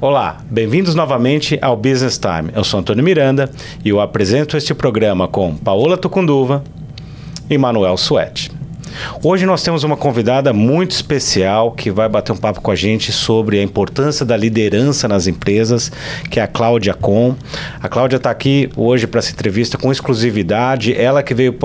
Olá, bem-vindos novamente ao Business Time. Eu sou Antônio Miranda e eu apresento este programa com Paola Tucunduva e Manuel Suete. Hoje nós temos uma convidada muito especial que vai bater um papo com a gente sobre a importância da liderança nas empresas, que é a Cláudia Kohn. A Cláudia está aqui hoje para essa entrevista com exclusividade. Ela que veio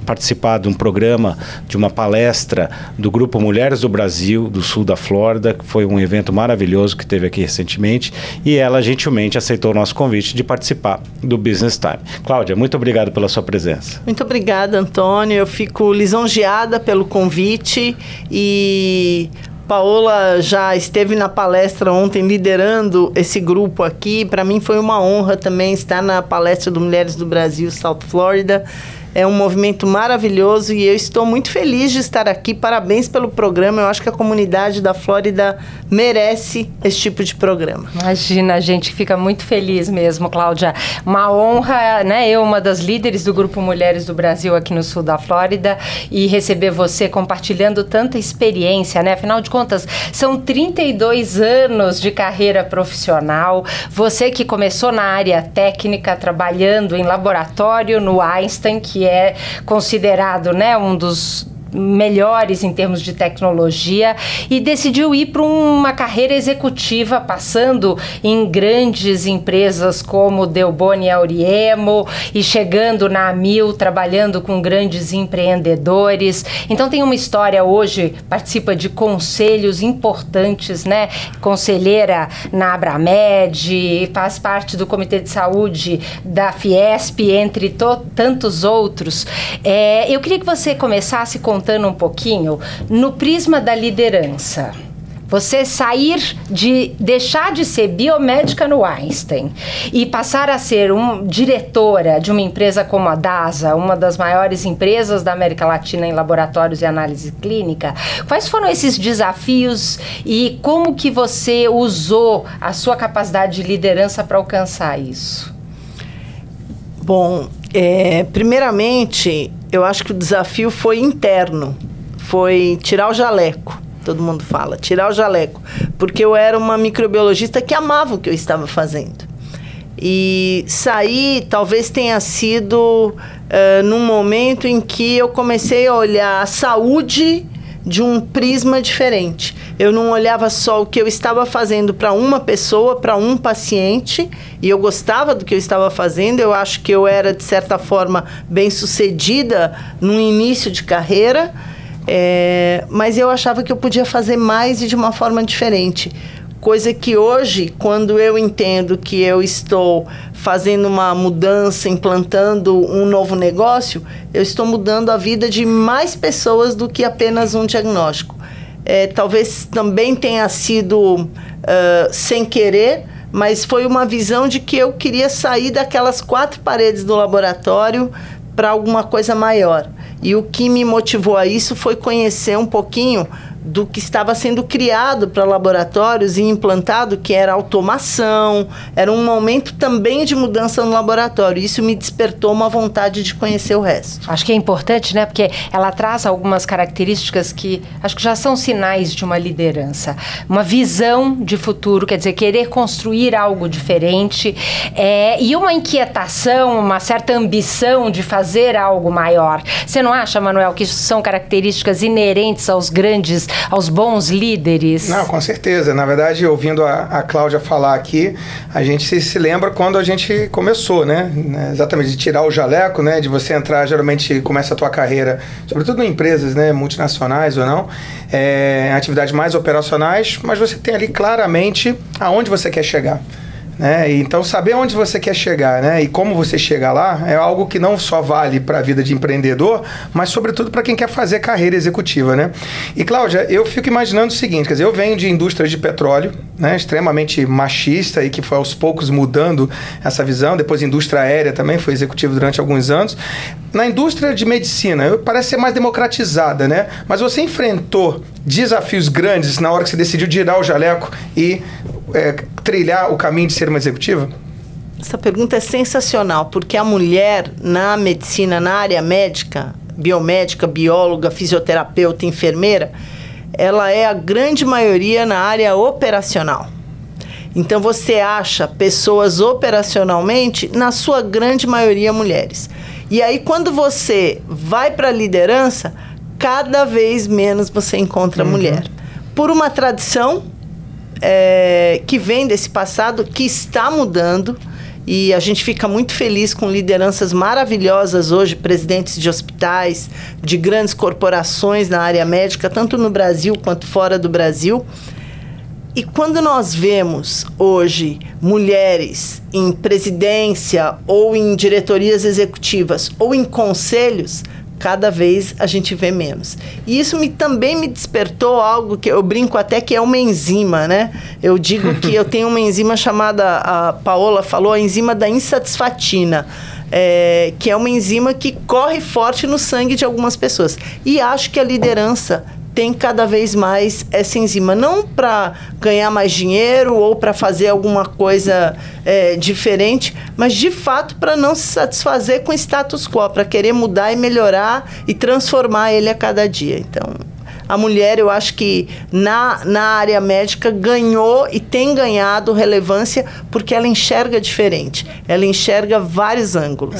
participar de um programa, de uma palestra do Grupo Mulheres do Brasil, do sul da Flórida, que foi um evento maravilhoso que teve aqui recentemente, e ela gentilmente aceitou o nosso convite de participar do Business Time. Cláudia, muito obrigado pela sua presença. Muito obrigada, Antônio. Eu fico lisonjeada pelo convite e Paola já esteve na palestra ontem liderando esse grupo aqui. Para mim foi uma honra também estar na palestra do Mulheres do Brasil, South Florida. É um movimento maravilhoso e eu estou muito feliz de estar aqui. Parabéns pelo programa. Eu acho que a comunidade da Flórida merece esse tipo de programa. Imagina, a gente fica muito feliz mesmo, Cláudia. Uma honra, né? Eu, uma das líderes do Grupo Mulheres do Brasil aqui no sul da Flórida, e receber você compartilhando tanta experiência, né? Afinal de contas, são 32 anos de carreira profissional. Você que começou na área técnica, trabalhando em laboratório no Einstein, que é considerado, né, um dos melhores em termos de tecnologia, e decidiu ir para uma carreira executiva, passando em grandes empresas como Delboni e Auriemo, e chegando na Amil, trabalhando com grandes empreendedores. Então tem uma história hoje, participa de conselhos importantes, né? Conselheira na Abramed, faz parte do Comitê de Saúde da Fiesp, entre tantos outros. Eu queria que você começasse contando um pouquinho no prisma da liderança. Você deixar de ser biomédica no Einstein e passar a ser diretora de uma empresa como a DASA, uma das maiores empresas da América Latina em laboratórios e análise clínica. Quais foram esses desafios e como que você usou a sua capacidade de liderança para alcançar isso? Bom, primeiramente, eu acho que o desafio foi interno, foi tirar o jaleco, todo mundo fala, tirar o jaleco, porque eu era uma microbiologista que amava o que eu estava fazendo. E sair talvez tenha sido num momento em que eu comecei a olhar a saúde de um prisma diferente. Eu não olhava só o que eu estava fazendo para uma pessoa, para um paciente, e eu gostava do que eu estava fazendo. Eu acho que eu era, de certa forma, bem-sucedida no início de carreira, mas eu achava que eu podia fazer mais e de uma forma diferente. Coisa que hoje, quando eu entendo que eu estou fazendo uma mudança, implantando um novo negócio, eu estou mudando a vida de mais pessoas do que apenas um diagnóstico. Talvez também tenha sido sem querer, mas foi uma visão de que eu queria sair daquelas 4 paredes do laboratório para alguma coisa maior. E o que me motivou a isso foi conhecer um pouquinho do que estava sendo criado para laboratórios e implantado, que era automação, era um momento também de mudança no laboratório. Isso me despertou uma vontade de conhecer o resto. Acho que é importante, né? Porque ela traz algumas características que acho que já são sinais de uma liderança. Uma visão de futuro, quer dizer, querer construir algo diferente, e uma inquietação, uma certa ambição de fazer algo maior. Você não acha, Manuel, que isso são características inerentes aos bons líderes? Não, com certeza. Na verdade, ouvindo a Cláudia falar aqui, a gente se lembra quando a gente começou, né? Exatamente, de tirar o jaleco, né? De você entrar, geralmente começa a tua carreira, sobretudo em empresas, né? Multinacionais ou não, atividades mais operacionais, mas você tem ali claramente aonde você quer chegar. Né? Então, saber onde você quer chegar, né? E como você chega lá é algo que não só vale para a vida de empreendedor, mas sobretudo para quem quer fazer carreira executiva, né? E, Cláudia, eu fico imaginando o seguinte, quer dizer, eu venho de indústria de petróleo, né? Extremamente machista e que foi aos poucos mudando essa visão. Depois indústria aérea também, foi executivo durante alguns anos. Na indústria de medicina, parece ser mais democratizada, né? Mas você enfrentou desafios grandes na hora que você decidiu tirar o jaleco e trilhar o caminho de ser uma executiva? Essa pergunta é sensacional, porque a mulher na medicina, na área médica, biomédica, bióloga, fisioterapeuta, enfermeira, ela é a grande maioria na área operacional. Então, você acha pessoas operacionalmente, na sua grande maioria, mulheres. E aí, quando você vai para a liderança, cada vez menos você encontra mulher. Por uma tradição que vem desse passado, que está mudando. E a gente fica muito feliz com lideranças maravilhosas hoje, presidentes de hospitais, de grandes corporações na área médica, tanto no Brasil quanto fora do Brasil. E quando nós vemos hoje mulheres em presidência ou em diretorias executivas ou em conselhos, cada vez a gente vê menos. E isso também me despertou algo que eu brinco até que é uma enzima, né? Eu digo que eu tenho uma enzima chamada, a Paola falou, a enzima da insatisfatina, que é uma enzima que corre forte no sangue de algumas pessoas. E acho que a liderança tem cada vez mais essa enzima, não para ganhar mais dinheiro ou para fazer alguma coisa diferente, mas de fato para não se satisfazer com o status quo, para querer mudar e melhorar e transformar ele a cada dia. Então, a mulher, eu acho que na área médica ganhou e tem ganhado relevância porque ela enxerga diferente. Ela enxerga vários ângulos.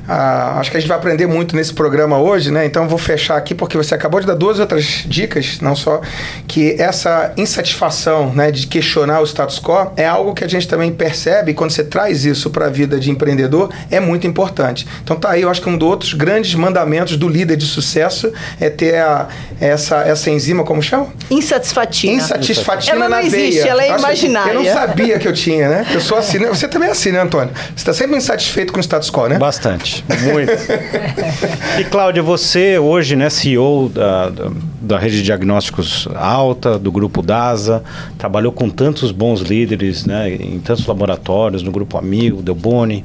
Acho que a gente vai aprender muito nesse programa hoje, né? Então, vou fechar aqui porque você acabou de dar 2 outras dicas, não só que essa insatisfação, né, de questionar o status quo é algo que a gente também percebe quando você traz isso para a vida de empreendedor, é muito importante. Então, tá aí, eu acho que um dos outros grandes mandamentos do líder de sucesso é ter essa enzima, como chama? Insatisfatina. Insatisfatina ela na veia. Ela não existe, ela é imaginária. Eu não sabia que eu tinha, né? Eu sou assim, né? Você também é assim, né, Antônio? Você está sempre insatisfeito com o status quo, né? Bastante, muito. E, Cláudia, você hoje, né, CEO da rede de diagnósticos Alta, do Grupo DASA, trabalhou com tantos bons líderes, né, em tantos laboratórios, no Grupo Amigo, Delboni.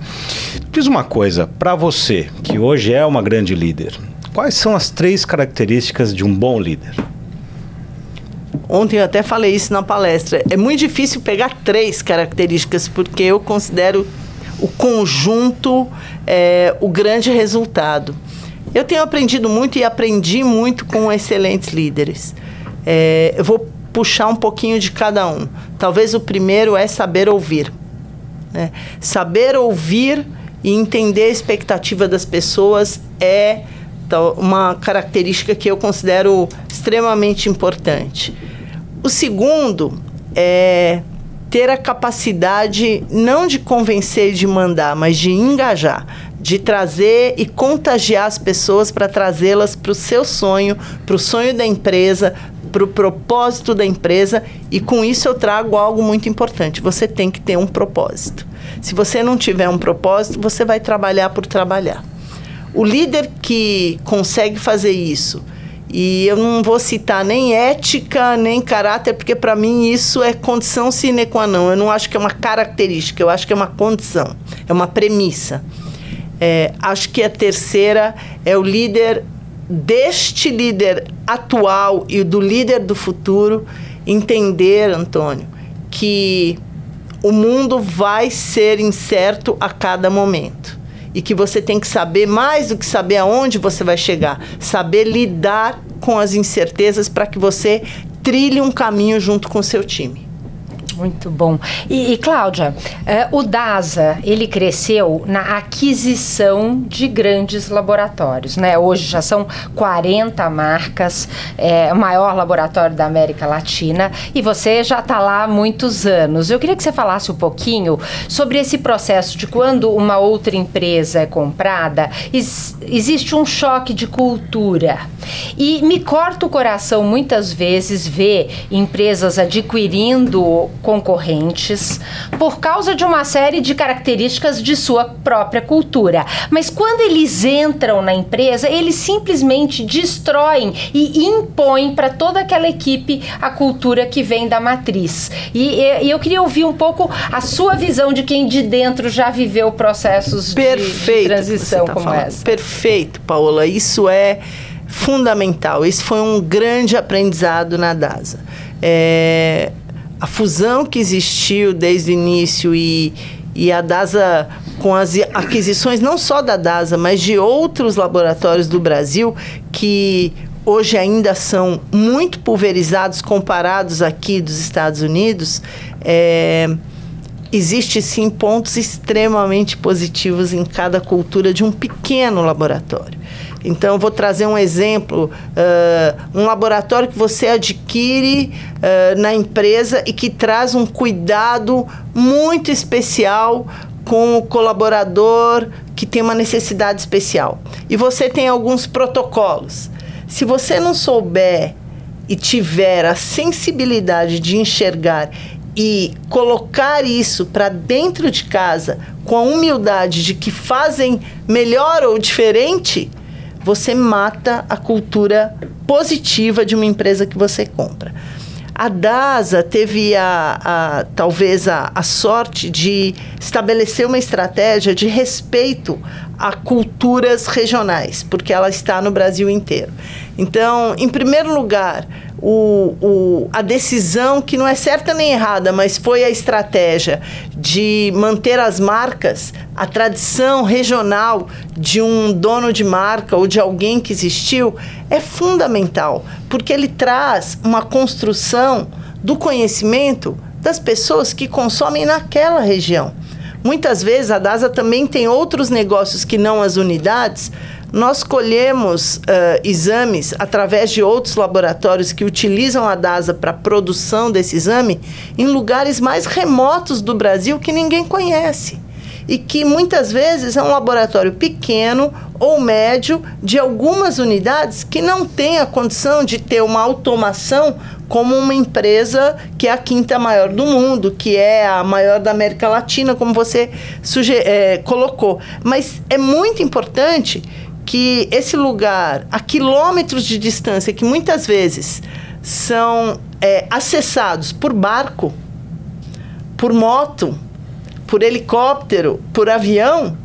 Diz uma coisa, para você, que hoje é uma grande líder, quais são as 3 características de um bom líder? Ontem eu até falei isso na palestra. É muito difícil pegar 3 características, porque eu considero o conjunto o grande resultado. Eu tenho aprendido muito e aprendi muito com excelentes líderes. Eu vou puxar um pouquinho de cada um. Talvez o primeiro é saber ouvir. Né? Saber ouvir e entender a expectativa das pessoas é uma característica que eu considero extremamente importante. O segundo é ter a capacidade não de convencer e de mandar, mas de engajar, de trazer e contagiar as pessoas para trazê-las para o seu sonho, para o sonho da empresa, para o propósito da empresa. E com isso eu trago algo muito importante. Você tem que ter um propósito. Se você não tiver um propósito, você vai trabalhar por trabalhar. O líder que consegue fazer isso, e eu não vou citar nem ética, nem caráter, porque para mim isso é condição sine qua non. Eu não acho que é uma característica, eu acho que é uma condição, é uma premissa. Acho que a terceira é o líder, deste líder atual e do líder do futuro, entender, Antônio, que o mundo vai ser incerto a cada momento. E que você tem que saber, mais do que saber aonde você vai chegar, saber lidar com as incertezas para que você trilhe um caminho junto com o seu time. Muito bom. E Cláudia, o DASA, ele cresceu na aquisição de grandes laboratórios, né? Hoje já são 40 marcas, o maior laboratório da América Latina, e você já está lá há muitos anos. Eu queria que você falasse um pouquinho sobre esse processo de quando uma outra empresa é comprada, existe um choque de cultura. E me corta o coração muitas vezes ver empresas adquirindo concorrentes por causa de uma série de características de sua própria cultura. Mas quando eles entram na empresa, eles simplesmente destroem e impõem para toda aquela equipe a cultura que vem da matriz. E eu queria ouvir um pouco a sua visão de quem de dentro já viveu processos de transição como essa. Perfeito, Paola. Isso é fundamental. Isso foi um grande aprendizado na DASA. A fusão que existiu desde o início e a DASA, com as aquisições não só da DASA, mas de outros laboratórios do Brasil, que hoje ainda são muito pulverizados comparados aqui dos Estados Unidos, existe sim pontos extremamente positivos em cada cultura de um pequeno laboratório. Então, eu vou trazer um exemplo, um laboratório que você adquire na empresa e que traz um cuidado muito especial com o colaborador que tem uma necessidade especial. E você tem alguns protocolos. Se você não souber e tiver a sensibilidade de enxergar e colocar isso para dentro de casa com a humildade de que fazem melhor ou diferente, você mata a cultura positiva de uma empresa que você compra. A DASA teve talvez a sorte de estabelecer uma estratégia de respeito a culturas regionais, porque ela está no Brasil inteiro. Então, em primeiro lugar, a decisão, que não é certa nem errada, mas foi a estratégia de manter as marcas, a tradição regional de um dono de marca ou de alguém que existiu, é fundamental, porque ele traz uma construção do conhecimento das pessoas que consomem naquela região. Muitas vezes a DASA também tem outros negócios que não as unidades. Nós colhemos exames através de outros laboratórios que utilizam a DASA para a produção desse exame em lugares mais remotos do Brasil que ninguém conhece. E que muitas vezes é um laboratório pequeno ou médio de algumas unidades que não tem a condição de ter uma automação como uma empresa que é a quinta maior do mundo, que é a maior da América Latina, como você colocou. Mas é muito importante que esse lugar, a quilômetros de distância, que muitas vezes são acessados por barco, por moto, por helicóptero, por avião,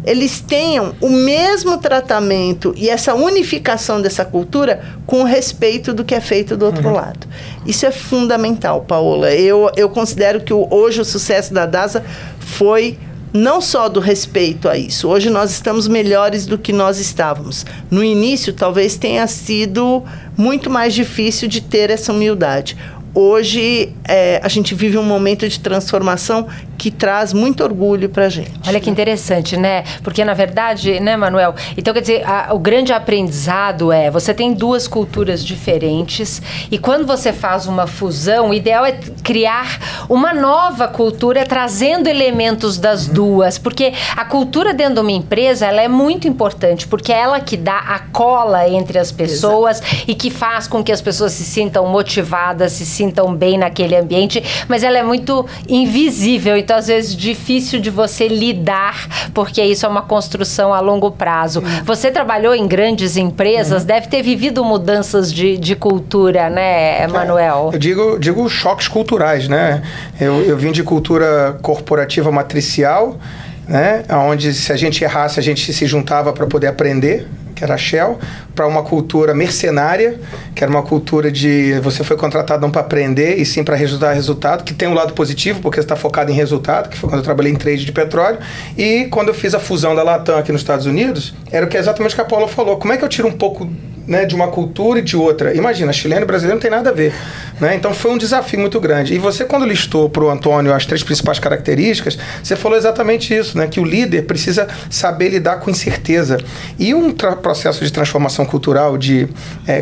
eles tenham o mesmo tratamento e essa unificação dessa cultura com o respeito do que é feito do outro lado. Isso é fundamental, Paola. Eu considero que hoje o sucesso da DASA foi não só do respeito a isso. Hoje nós estamos melhores do que nós estávamos. No início, talvez tenha sido muito mais difícil de ter essa humildade. Hoje, a gente vive um momento de transformação que traz muito orgulho para a gente. Olha que interessante, né? Porque, na verdade, né, Manuel? Então, quer dizer, o grande aprendizado você tem duas culturas diferentes e quando você faz uma fusão, o ideal é criar uma nova cultura trazendo elementos das duas, porque a cultura dentro de uma empresa, ela é muito importante, porque é ela que dá a cola entre as pessoas. Exato. E que faz com que as pessoas se sintam motivadas, se sintam bem naquele ambiente, mas ela é muito invisível, então às vezes difícil de você lidar, porque isso é uma construção a longo prazo. Você trabalhou em grandes empresas, deve ter vivido mudanças de cultura, né, Manuel? Eu digo choques culturais, né? Eu vim de cultura corporativa matricial, né? Onde se a gente errasse, a gente se juntava para poder aprender, que era a Shell, para uma cultura mercenária, que era uma cultura de você foi contratado não para aprender e sim para dar resultado, que tem um lado positivo, porque você está focado em resultado, que foi quando eu trabalhei em trade de petróleo. E quando eu fiz a fusão da Latam aqui nos Estados Unidos, era o que exatamente o que a Paula falou. Como é que eu tiro um pouco, né, de uma cultura e de outra? Imagina, chileno e brasileiro não tem nada a ver, né? Então foi um desafio muito grande. E você, quando listou para o Antônio as 3 principais características, você falou exatamente isso, né? Que o líder precisa saber lidar com incerteza. E um processo de transformação cultural, de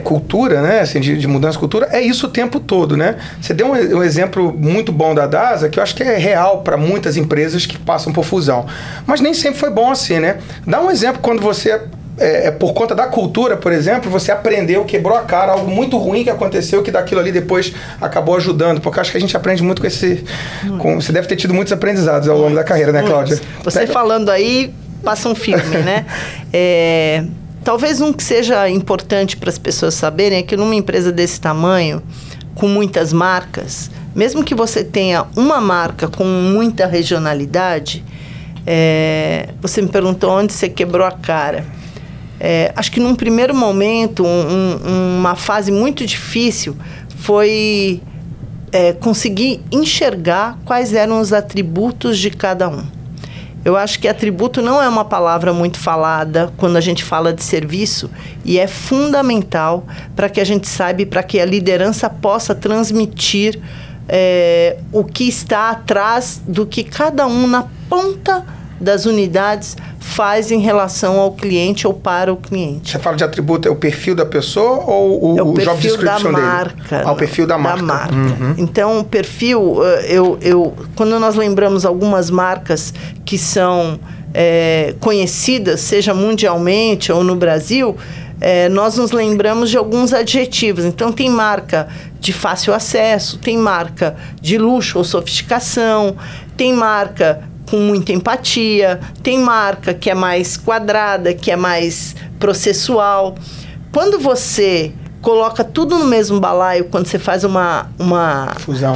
cultura, né? Assim, de mudança de cultura, é isso o tempo todo, né? Você deu um exemplo muito bom da DASA, que eu acho que é real para muitas empresas que passam por fusão. Mas nem sempre foi bom assim, né? Dá um exemplo quando você... por conta da cultura, por exemplo, você aprendeu, quebrou a cara, algo muito ruim que aconteceu, que daquilo ali depois acabou ajudando, porque eu acho que a gente aprende muito com esse... você deve ter tido muitos aprendizados ao longo da carreira, né, Cláudia? Você falando aí, passa um filme, né? Talvez um que seja importante para as pessoas saberem é que numa empresa desse tamanho, com muitas marcas, mesmo que você tenha uma marca com muita regionalidade, você me perguntou onde você quebrou a cara. Acho que num primeiro momento, uma fase muito difícil foi conseguir enxergar quais eram os atributos de cada um. Eu acho que atributo não é uma palavra muito falada quando a gente fala de serviço e é fundamental para que a gente saiba e para que a liderança possa transmitir o que está atrás do que cada um na ponta das unidades faz em relação ao cliente ou para o cliente. Você fala de atributo, é o perfil da pessoa ou o job description dele? É o perfil da marca. O perfil da marca. Uhum. Então, o perfil, quando nós lembramos algumas marcas que são conhecidas, seja mundialmente ou no Brasil, nós nos lembramos de alguns adjetivos. Então, tem marca de fácil acesso, tem marca de luxo ou sofisticação, tem marca com muita empatia, tem marca que é mais quadrada, que é mais processual. Quando você coloca tudo no mesmo balaio, quando você faz uma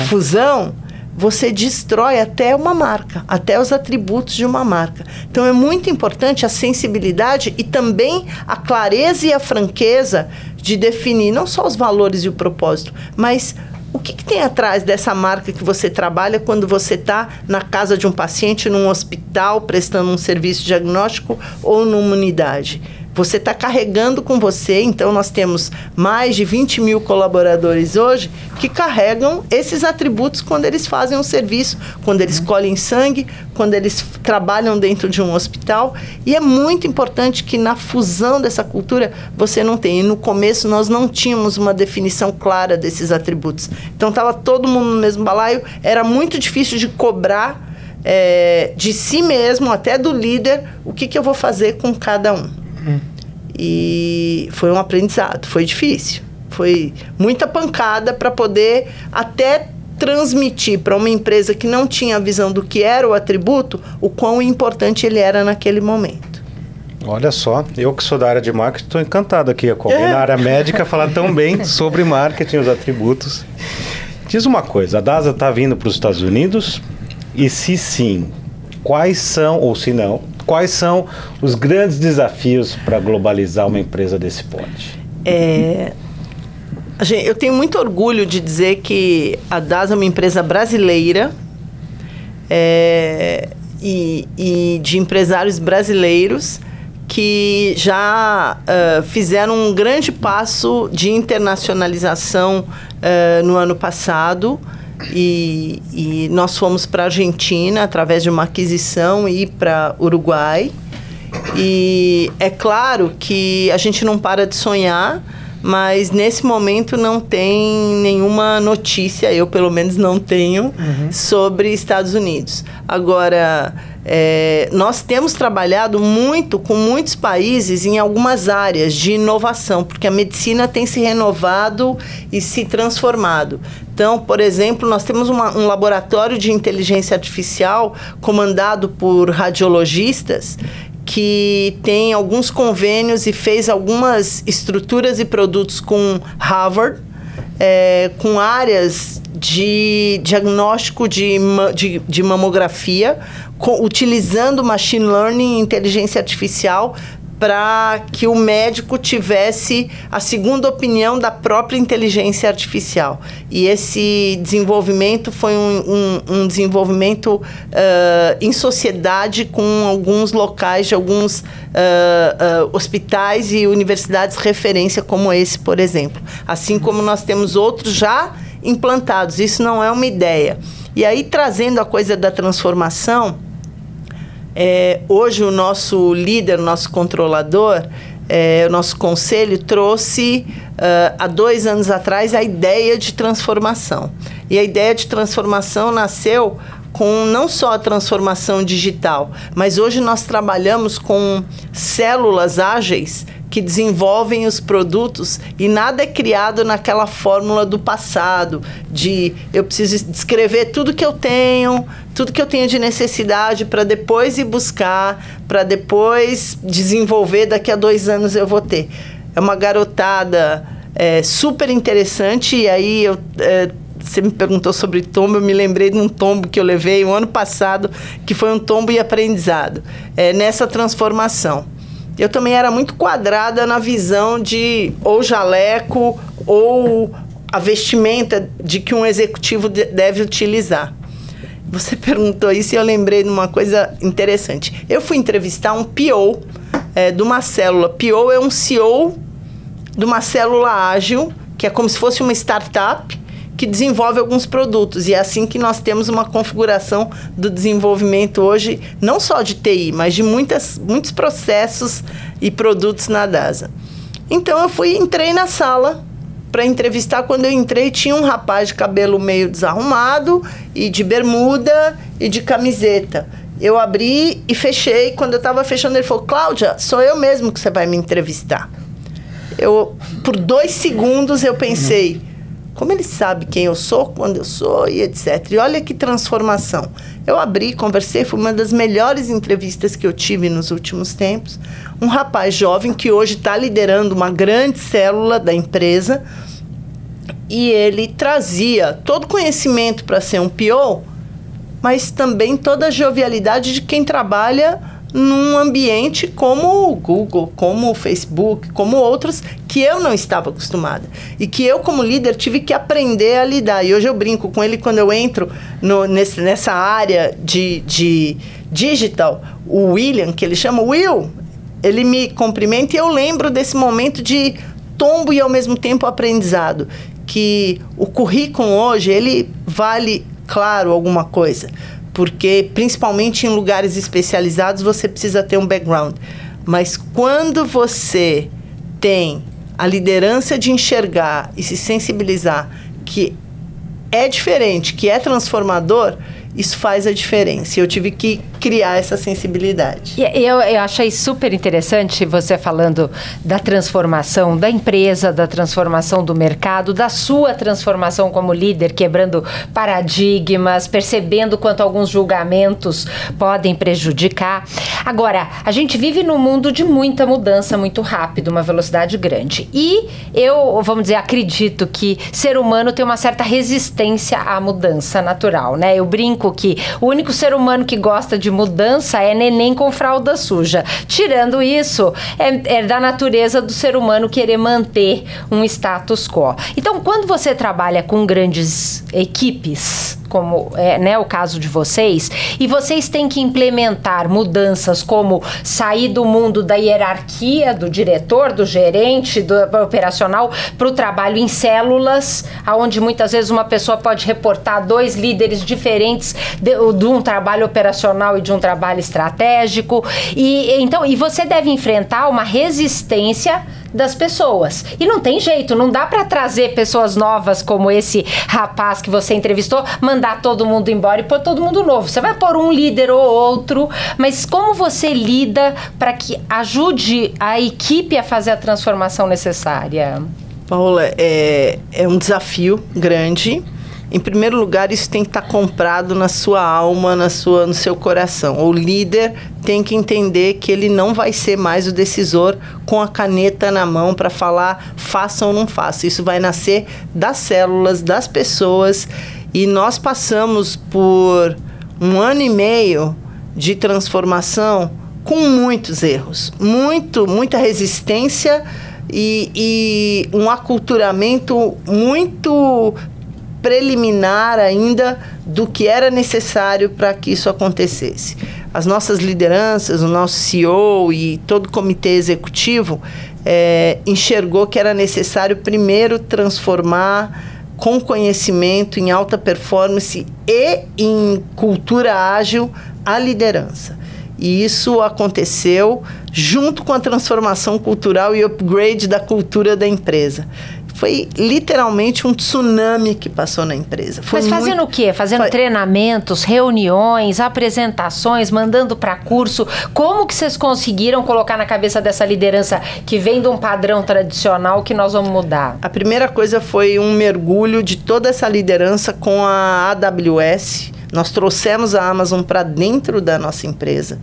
fusão, você destrói até uma marca, até os atributos de uma marca. Então, é muito importante a sensibilidade e também a clareza e a franqueza de definir não só os valores e o propósito, mas o que tem atrás dessa marca que você trabalha quando você está na casa de um paciente, num hospital, prestando um serviço diagnóstico ou numa unidade? Você está carregando com você, então nós temos mais de 20 mil colaboradores hoje que carregam esses atributos quando eles fazem um serviço, quando eles colhem sangue, quando eles trabalham dentro de um hospital. E é muito importante que na fusão dessa cultura você não tenha. E no começo nós não tínhamos uma definição clara desses atributos. Então estava todo mundo no mesmo balaio, era muito difícil de cobrar de si mesmo, até do líder, o que eu vou fazer com cada um. E foi um aprendizado, foi difícil, foi muita pancada para poder até transmitir para uma empresa que não tinha a visão do que era o atributo, o quão importante ele era naquele momento. Olha só, eu que sou da área de marketing, estou encantado aqui com alguém na área médica falar tão bem sobre marketing, os atributos. Diz uma coisa, a DASA está vindo para os Estados Unidos? E se sim, quais são, ou se não, quais são os grandes desafios para globalizar uma empresa desse porte? Eu tenho muito orgulho de dizer que a DASA é uma empresa brasileira e de empresários brasileiros que já fizeram um grande passo de internacionalização no ano passado. E nós fomos para a Argentina através de uma aquisição e para Uruguai. E é claro que a gente não para de sonhar, mas nesse momento não tem nenhuma notícia, eu pelo menos não tenho, sobre Estados Unidos. Agora, nós temos trabalhado muito com muitos países em algumas áreas de inovação, porque a medicina tem se renovado e se transformado. Então, por exemplo, nós temos um laboratório de inteligência artificial comandado por radiologistas que tem alguns convênios e fez algumas estruturas e produtos com Harvard, com áreas de diagnóstico de mamografia, utilizando machine learning e inteligência artificial para que o médico tivesse a segunda opinião da própria inteligência artificial. E esse desenvolvimento foi um desenvolvimento em sociedade com alguns locais de alguns hospitais e universidades referência como esse, por exemplo. Assim como nós temos outros já implantados. Isso não é uma ideia. E aí, trazendo a coisa da transformação, hoje o nosso líder, o nosso controlador, o nosso conselho trouxe, há 2 anos atrás, a ideia de transformação. E a ideia de transformação nasceu com não só a transformação digital, mas hoje nós trabalhamos com células ágeis que desenvolvem os produtos e nada é criado naquela fórmula do passado, de eu preciso descrever tudo que eu tenho de necessidade para depois ir buscar, para depois desenvolver, daqui a 2 anos eu vou ter. É uma garotada super interessante, e aí você me perguntou sobre tombo, eu me lembrei de um tombo que eu levei o ano passado, que foi um tombo e aprendizado, nessa transformação. Eu também era muito quadrada na visão de ou jaleco ou a vestimenta de que um executivo deve utilizar. Você perguntou isso e eu lembrei de uma coisa interessante. Eu fui entrevistar um PO de uma célula. PO é um CEO de uma célula ágil, que é como se fosse uma startup que desenvolve alguns produtos. E é assim que nós temos uma configuração do desenvolvimento hoje, não só de TI, mas de muitos processos e produtos na DASA. Então, eu entrei na sala para entrevistar. Quando eu entrei, tinha um rapaz de cabelo meio desarrumado, e de bermuda e de camiseta. Eu abri e fechei. Quando eu estava fechando, ele falou: Cláudia, sou eu mesmo que você vai me entrevistar. Por 2 segundos, eu pensei: como ele sabe quem eu sou, quando eu sou e etc. E olha que transformação. Eu abri, conversei, foi uma das melhores entrevistas que eu tive nos últimos tempos. Um rapaz jovem que hoje está liderando uma grande célula da empresa, e ele trazia todo o conhecimento para ser um PO, mas também toda a jovialidade de quem trabalha num ambiente como o Google, como o Facebook, como outros, que eu não estava acostumada. E que eu, como líder, tive que aprender a lidar. E hoje eu brinco com ele quando eu entro nessa área de digital. O William, que ele chama Will, ele me cumprimenta e eu lembro desse momento de tombo e, ao mesmo tempo, aprendizado. Que o currículo hoje, ele vale, claro, alguma coisa. Porque, principalmente em lugares especializados, você precisa ter um background. Mas quando você tem a liderança de enxergar e se sensibilizar que é diferente, que é transformador, isso faz a diferença. Eu tive que criar essa sensibilidade. Eu achei super interessante você falando da transformação da empresa, da transformação do mercado, da sua transformação como líder, quebrando paradigmas, percebendo quanto alguns julgamentos podem prejudicar. Agora, a gente vive num mundo de muita mudança, muito rápido, uma velocidade grande. E eu, vamos dizer, acredito que ser humano tem uma certa resistência à mudança natural, né? Eu brinco que o único ser humano que gosta de mudança é neném com fralda suja. Tirando isso, é da natureza do ser humano querer manter um status quo. Então, quando você trabalha com grandes equipes, como é, né, o caso de vocês, e vocês têm que implementar mudanças como sair do mundo da hierarquia, do diretor, do gerente, do operacional, para o trabalho em células, onde muitas vezes uma pessoa pode reportar 2 líderes diferentes de um trabalho operacional e de um trabalho estratégico, e você deve enfrentar uma resistência das pessoas. E não tem jeito, não dá para trazer pessoas novas como esse rapaz que você entrevistou, mandar todo mundo embora e pôr todo mundo novo. Você vai pôr um líder ou outro, mas como você lida para que ajude a equipe a fazer a transformação necessária? Paola, é um desafio grande. Em primeiro lugar, isso tem que estar comprado na sua alma, no seu coração. O líder tem que entender que ele não vai ser mais o decisor com a caneta na mão para falar faça ou não faça. Isso vai nascer das células, das pessoas. E nós passamos por 1 ano e meio de transformação com muitos erros, muita resistência e um aculturamento muito preliminar ainda do que era necessário para que isso acontecesse. As nossas lideranças, o nosso CEO e todo o comitê executivo enxergou que era necessário primeiro transformar com conhecimento, em alta performance e em cultura ágil a liderança. E isso aconteceu junto com a transformação cultural e upgrade da cultura da empresa. Foi literalmente um tsunami que passou na empresa. Mas fazendo o quê? Fazendo treinamentos, reuniões, apresentações, mandando para curso. Como que vocês conseguiram colocar na cabeça dessa liderança que vem de um padrão tradicional que nós vamos mudar? A primeira coisa foi um mergulho de toda essa liderança com a AWS. Nós trouxemos a Amazon para dentro da nossa empresa.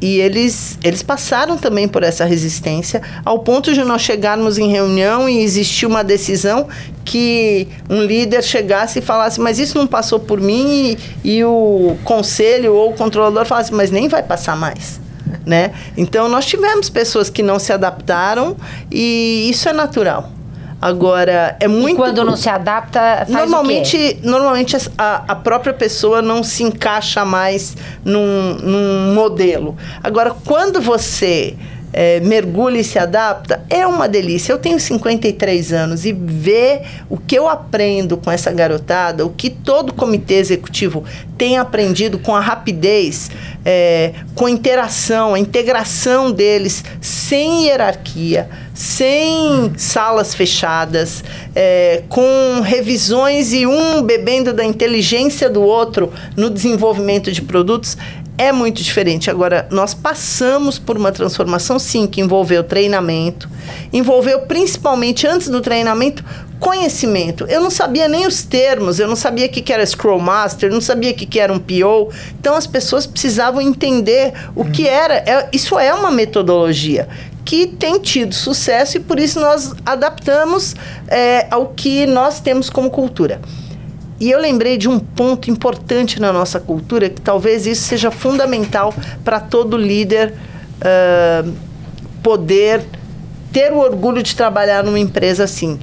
E eles passaram também por essa resistência, ao ponto de nós chegarmos em reunião e existir uma decisão que um líder chegasse e falasse, mas isso não passou por mim, e o conselho ou o controlador falasse, mas nem vai passar mais. Né? Então, nós tivemos pessoas que não se adaptaram e isso é natural. Agora, é muito... E quando não se adapta, faz o quê? Normalmente a própria pessoa não se encaixa mais num modelo. Agora, quando você mergulha e se adapta, é uma delícia. Eu tenho 53 anos e ver o que eu aprendo com essa garotada, o que todo comitê executivo tem aprendido com a rapidez, com a interação, a integração deles, sem hierarquia, sem salas fechadas, com revisões e um bebendo da inteligência do outro no desenvolvimento de produtos, é muito diferente. Agora, nós passamos por uma transformação, sim, que envolveu treinamento, envolveu principalmente, antes do treinamento, conhecimento. Eu não sabia nem os termos, eu não sabia o que era Scrum Master, eu não sabia o que era um PO. Então, as pessoas precisavam entender o que era. Isso é uma metodologia que tem tido sucesso e, por isso, nós adaptamos ao que nós temos como cultura. E eu lembrei de um ponto importante na nossa cultura, que talvez isso seja fundamental para todo líder poder ter o orgulho de trabalhar numa empresa assim.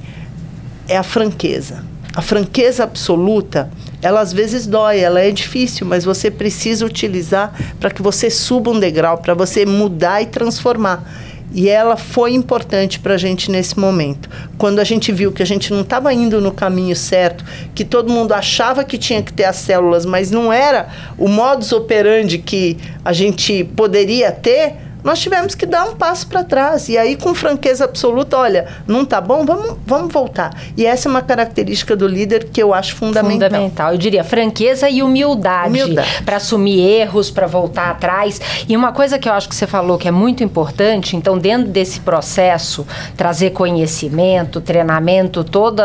É a franqueza. A franqueza absoluta, ela às vezes dói, ela é difícil, mas você precisa utilizar para que você suba um degrau, para você mudar e transformar. E ela foi importante para a gente nesse momento. Quando a gente viu que a gente não estava indo no caminho certo, que todo mundo achava que tinha que ter as células, mas não era o modus operandi que a gente poderia ter, nós tivemos que dar um passo para trás. E aí, com franqueza absoluta, olha, não está bom, vamos voltar. E essa é uma característica do líder que eu acho fundamental. Fundamental. Eu diria franqueza e humildade. Para assumir erros, para voltar atrás. E uma coisa que eu acho que você falou que é muito importante, então, dentro desse processo, trazer conhecimento, treinamento, todo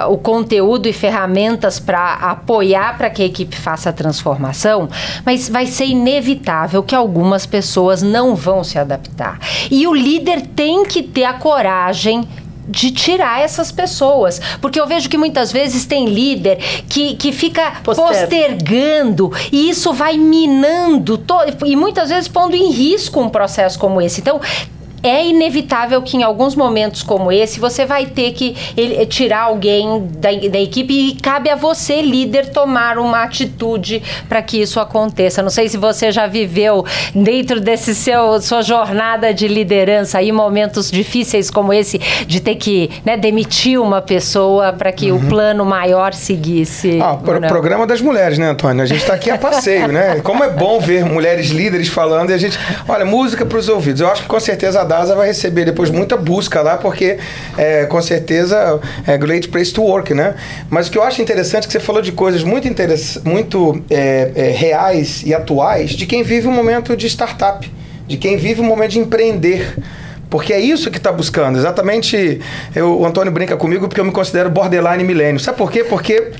o conteúdo e ferramentas para apoiar para que a equipe faça a transformação, mas vai ser inevitável que algumas pessoas não vão se adaptar. E o líder tem que ter a coragem de tirar essas pessoas. Porque eu vejo que muitas vezes tem líder que fica postergando e isso vai minando e muitas vezes pondo em risco um processo como esse. Então, é inevitável que em alguns momentos como esse, você vai ter que tirar alguém da equipe e cabe a você, líder, tomar uma atitude para que isso aconteça. Não sei se você já viveu dentro desse sua jornada de liderança aí momentos difíceis como esse, de ter que demitir uma pessoa para que o plano maior seguisse. Programa das mulheres, né, Antônio? A gente está aqui a passeio, né? Como é bom ver mulheres líderes falando e a gente... Olha, música para os ouvidos. Eu acho que com certeza a DASA vai receber depois muita busca lá, porque com certeza é great place to work, né? Mas o que eu acho interessante é que você falou de coisas muito reais e atuais de quem vive um momento de startup, de quem vive um momento de empreender. Porque é isso que está buscando. Exatamente, o Antônio brinca comigo porque eu me considero borderline milênio. Sabe por quê? Porque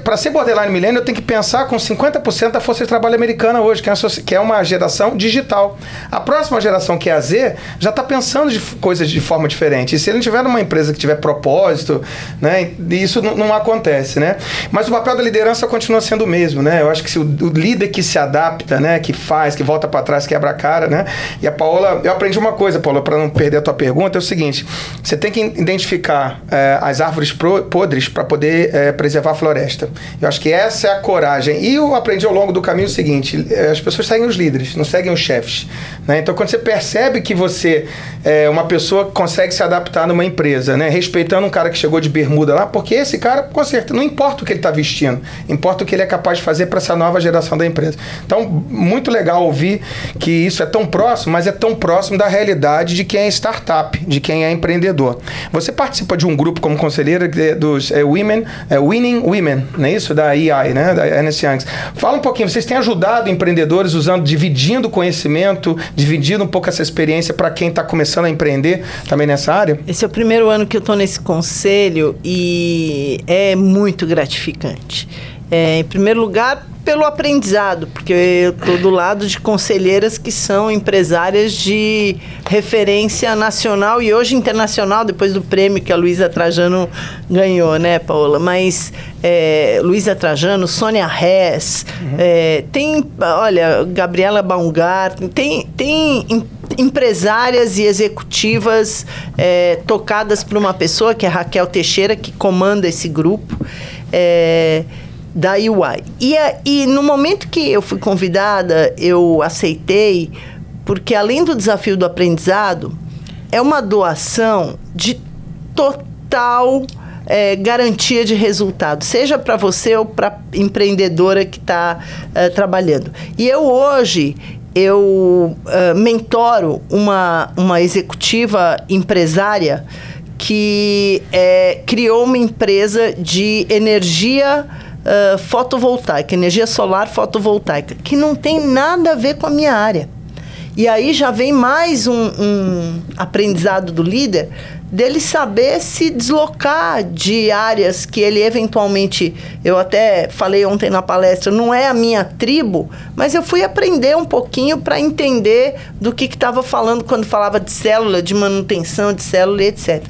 para ser borderline milênio eu tenho que pensar com 50% da força de trabalho americana hoje, que é uma geração digital. A próxima geração, que é a Z, já está pensando de coisas de forma diferente. E se ele não tiver numa empresa que tiver propósito, né, isso não acontece, né? Mas o papel da liderança continua sendo o mesmo, né? Eu acho que se o líder que se adapta, né, que faz, que volta para trás, quebra a cara, né? E a Paola, eu aprendi uma coisa, Paola, para não perder a tua pergunta, é o seguinte: você tem que identificar as árvores podres para poder preservar a floresta. Eu acho que essa é a coragem. E eu aprendi ao longo do caminho o seguinte: as pessoas seguem os líderes, não seguem os chefes, né? Então, quando você percebe que você é uma pessoa que consegue se adaptar numa empresa, né, respeitando um cara que chegou de bermuda lá, porque esse cara, com certeza, não importa o que ele está vestindo, importa o que ele é capaz de fazer para essa nova geração da empresa. Então, muito legal ouvir que isso é tão próximo, mas é tão próximo da realidade de quem é startup, de quem é empreendedor. Você participa de um grupo como conselheira dos Winning Women, não é isso? Da EI, né? Da Ernst Young. Fala um pouquinho, vocês têm ajudado empreendedores dividindo conhecimento, dividindo um pouco essa experiência para quem está começando a empreender também nessa área? Esse é o primeiro ano que eu estou nesse conselho e é muito gratificante. Em primeiro lugar, pelo aprendizado, porque eu estou do lado de conselheiras que são empresárias de referência nacional e hoje internacional, depois do prêmio que a Luísa Trajano ganhou, né, Paola? Mas Luísa Trajano, Sônia Hess, tem, olha, Gabriela Baumgarten, tem empresárias e executivas tocadas por uma pessoa, que é a Raquel Teixeira, que comanda esse grupo da UI. E no momento que eu fui convidada, eu aceitei, porque além do desafio do aprendizado, é uma doação de total garantia de resultado, seja para você ou para empreendedora que está trabalhando. E hoje eu mentoro uma executiva empresária que criou uma empresa de energia fotovoltaica, energia solar fotovoltaica, que não tem nada a ver com a minha área. E aí já vem mais um aprendizado do líder, dele saber se deslocar de áreas que ele eventualmente, eu até falei ontem na palestra, não é a minha tribo, mas eu fui aprender um pouquinho para entender do que estava falando quando falava de célula, de manutenção de célula, etc.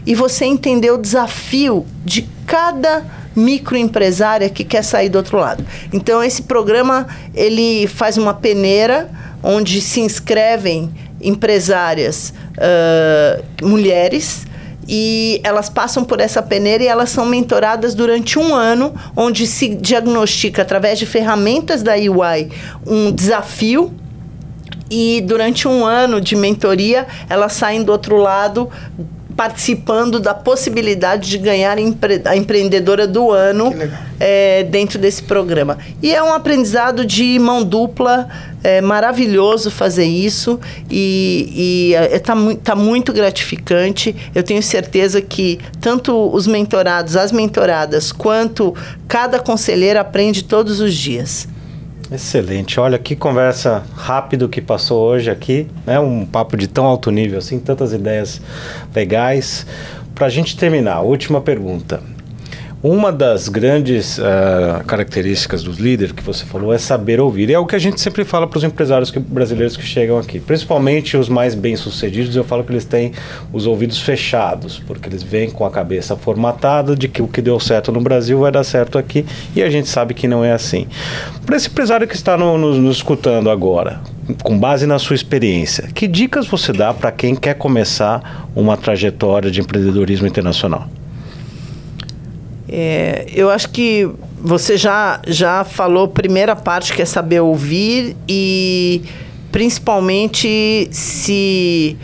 E você entender o desafio de cada microempresária que quer sair do outro lado. Então, esse programa, ele faz uma peneira onde se inscrevem empresárias mulheres, e elas passam por essa peneira e elas são mentoradas durante um ano, onde se diagnostica, através de ferramentas da UI, um desafio, e durante um ano de mentoria, elas saem do outro lado participando da possibilidade de ganhar a empreendedora do ano dentro desse programa. E é um aprendizado de mão dupla, maravilhoso fazer isso, e tá muito gratificante. Eu tenho certeza que tanto os mentorados, as mentoradas, quanto cada conselheiro aprende todos os dias. Excelente. Olha, que conversa rápido que passou hoje aqui, né? Um papo de tão alto nível, assim, tantas ideias legais. Para a gente terminar, última pergunta. Uma das grandes características dos líderes que você falou é saber ouvir. E é o que a gente sempre fala para os empresários brasileiros que chegam aqui. Principalmente os mais bem-sucedidos, eu falo que eles têm os ouvidos fechados, porque eles vêm com a cabeça formatada de que o que deu certo no Brasil vai dar certo aqui, e a gente sabe que não é assim. Para esse empresário que está nos escutando agora, com base na sua experiência, que dicas você dá para quem quer começar uma trajetória de empreendedorismo internacional? Eu acho que você já falou a primeira parte, que é saber ouvir, e principalmente se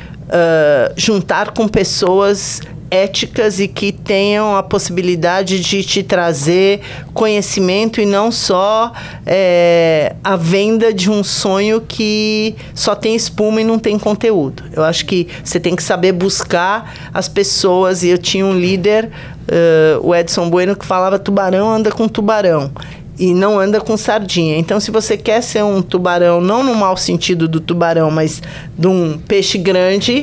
juntar com pessoas éticas e que tenham a possibilidade de te trazer conhecimento, e não só a venda de um sonho que só tem espuma e não tem conteúdo. Eu acho que você tem que saber buscar as pessoas, e eu tinha um líder, o Edson Bueno, que falava: tubarão anda com tubarão e não anda com sardinha. Então, se você quer ser um tubarão, não no mau sentido do tubarão, mas de um peixe grande,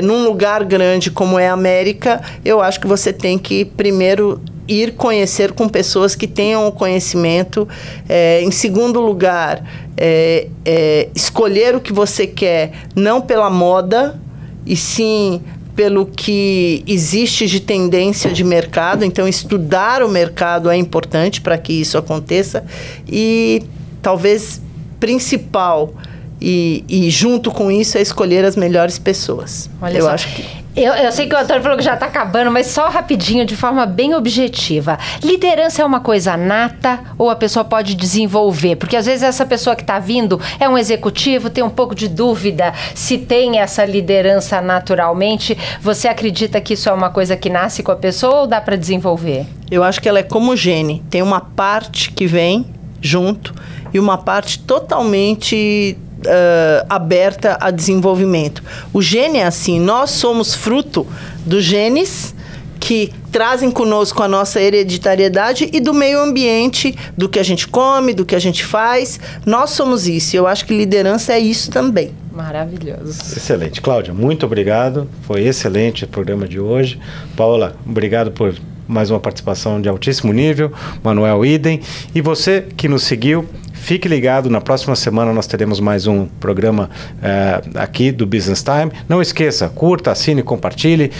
num lugar grande como é a América, eu acho que você tem que primeiro ir conhecer com pessoas que tenham o conhecimento. Em segundo lugar, escolher o que você quer, não pela moda, e sim pelo que existe de tendência de mercado. Então, estudar o mercado é importante para que isso aconteça. E talvez principal, e junto com isso, é escolher as melhores pessoas. Olha, eu acho que... Eu sei que o Antônio falou que já está acabando, mas só rapidinho, de forma bem objetiva. Liderança é uma coisa nata ou a pessoa pode desenvolver? Porque às vezes essa pessoa que está vindo é um executivo, tem um pouco de dúvida se tem essa liderança naturalmente. Você acredita que isso é uma coisa que nasce com a pessoa ou dá para desenvolver? Eu acho que ela é como o gene. Tem uma parte que vem junto e uma parte totalmente... aberta a desenvolvimento. O gene é assim, nós somos fruto dos genes que trazem conosco a nossa hereditariedade e do meio ambiente, do que a gente come, do que a gente faz. Nós somos isso. Eu acho que liderança é isso também. Maravilhoso. Excelente. Cláudia, muito obrigado. Foi excelente o programa de hoje. Paola, obrigado por mais uma participação de altíssimo nível. Manuel, idem. E você que nos seguiu, fique ligado, na próxima semana nós teremos mais um programa aqui do Business Time. Não esqueça, curta, assine, compartilhe,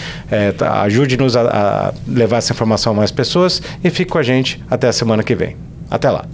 ajude-nos a levar essa informação a mais pessoas, e fique com a gente até a semana que vem. Até lá.